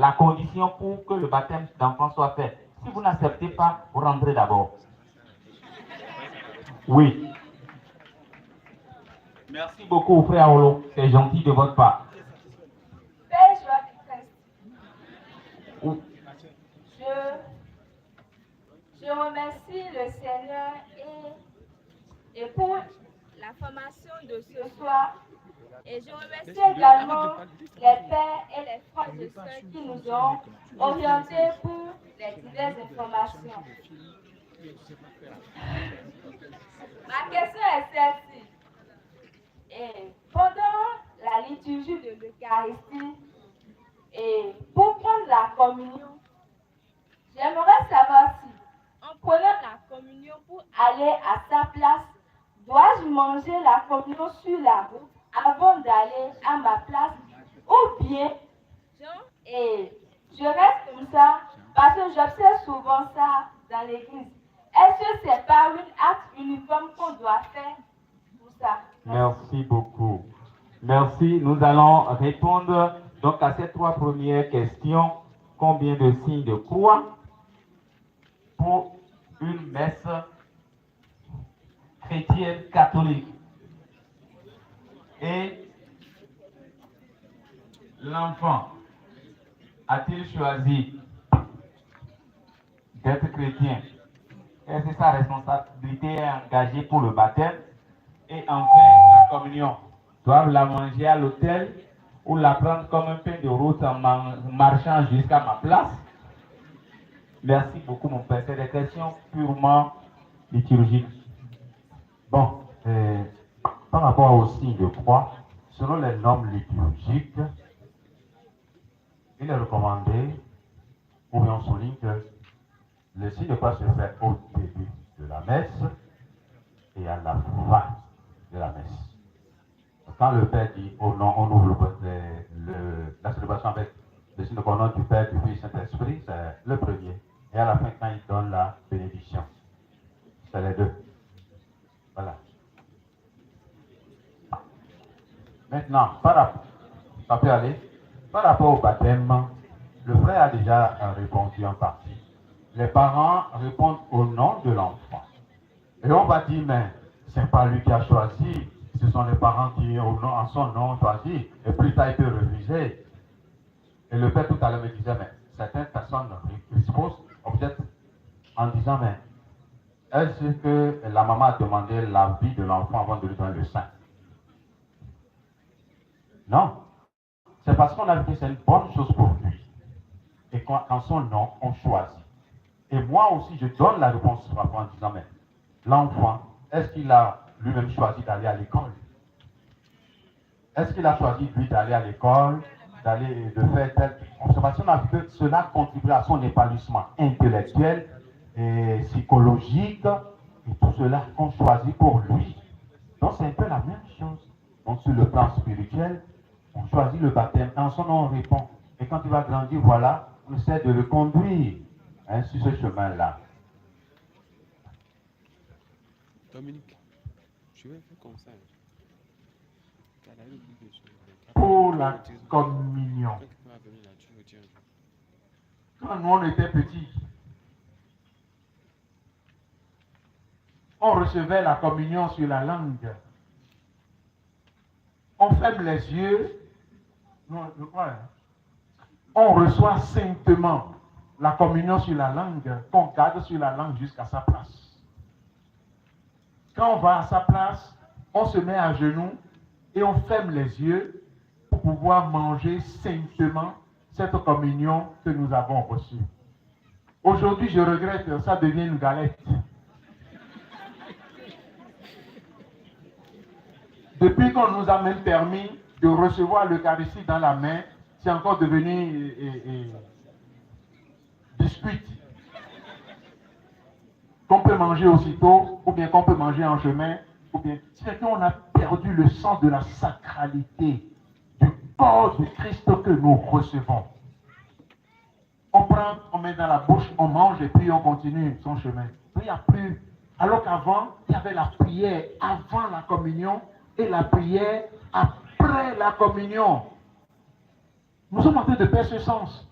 la condition pour que le baptême d'enfant soit fait. Si vous n'acceptez pas, vous rentrez d'abord. Oui. Merci beaucoup, frère Olo. C'est gentil de votre part. Père Joie du Christ, je remercie le Seigneur et pour la formation de ce soir. Et je remercie également les pères et les frères et sœurs qui nous ont orientés pour les diverses informations. Ma question est celle-ci. Et pendant la liturgie de l'Eucharistie, et pour prendre la communion, j'aimerais savoir si, en prenant la communion pour aller à sa place, dois-je manger la communion sur la route avant d'aller à ma place, ou bien je reste comme ça parce que j'observe souvent ça dans l'église. Est-ce que c'est par un acte uniforme qu'on doit faire pour ça? Merci beaucoup. Merci. Nous allons répondre donc à ces trois premières questions. Combien de signes de croix pour une messe chrétienne catholique? Et l'enfant a-t-il choisi d'être chrétien? Est-ce que sa responsabilité est engagée pour le baptême? Et enfin, la communion. Doivent la manger à l'hôtel ou la prendre comme un pain de route en marchant jusqu'à ma place? Merci beaucoup, mon père. C'est des questions purement liturgiques. Bon, par rapport au signe de croix, selon les normes liturgiques, il est recommandé, ou bien on souligne que le signe de croix se fait au début de la messe et à la fin de la messe. Quand le Père dit au nom, on ouvre la célébration avec le signe de croix au nom du Père, du Fils et du Saint-Esprit, c'est le premier. Et à la fin, quand il donne la bénédiction, c'est les deux. Voilà. Maintenant, ça peut aller. Par rapport au baptême, le frère a déjà répondu en partie. Les parents répondent au nom de l'enfant. Et on va dire, mais c'est pas lui qui a choisi, ce sont les parents qui, en son nom, ont choisi. Et plus tard, il peut refuser. Et le père tout à l'heure me disait, mais certaines personnes exposent, objectent en disant, mais est-ce que la maman a demandé l'avis de l'enfant avant de lui donner le sein? Non. C'est parce qu'on a vu que c'est une bonne chose pour lui. Et qu'en son nom, on choisit. Et moi aussi, je donne la réponse en disant, mais l'enfant, est-ce qu'il a lui-même choisi d'aller à l'école? Est-ce qu'il a choisi, lui, d'aller à l'école, de faire telle observation? On a vu que cela contribue à son épanouissement intellectuel et psychologique, et tout cela qu'on choisit pour lui. Donc, c'est un peu la même chose. Donc, sur le plan spirituel, on choisit le baptême, en son nom on répond. Et quand il va grandir, voilà, on essaie de le conduire sur ce chemin-là. Dominique, je vais faire comme ça. Pour la communion. Quand nous on était petits, on recevait la communion sur la langue. On ferme les yeux. Non, je crois. On reçoit saintement la communion sur la langue, qu'on garde sur la langue jusqu'à sa place. Quand on va à sa place, on se met à genoux et on ferme les yeux pour pouvoir manger saintement cette communion que nous avons reçue. Aujourd'hui, je regrette que ça devienne une galette. Depuis qu'on nous a même permis de recevoir l'Eucharistie dans la main, c'est encore devenu biscuit. Qu'on peut manger aussitôt, ou bien qu'on peut manger en chemin, ou bien c'est qu'on a perdu le sens de la sacralité du corps de Christ que nous recevons. On prend, on met dans la bouche, on mange et puis on continue son chemin. Il n'y a plus. Alors qu'avant, il y avait la prière avant la communion et la prière après la communion. Nous sommes en train de perdre ce sens.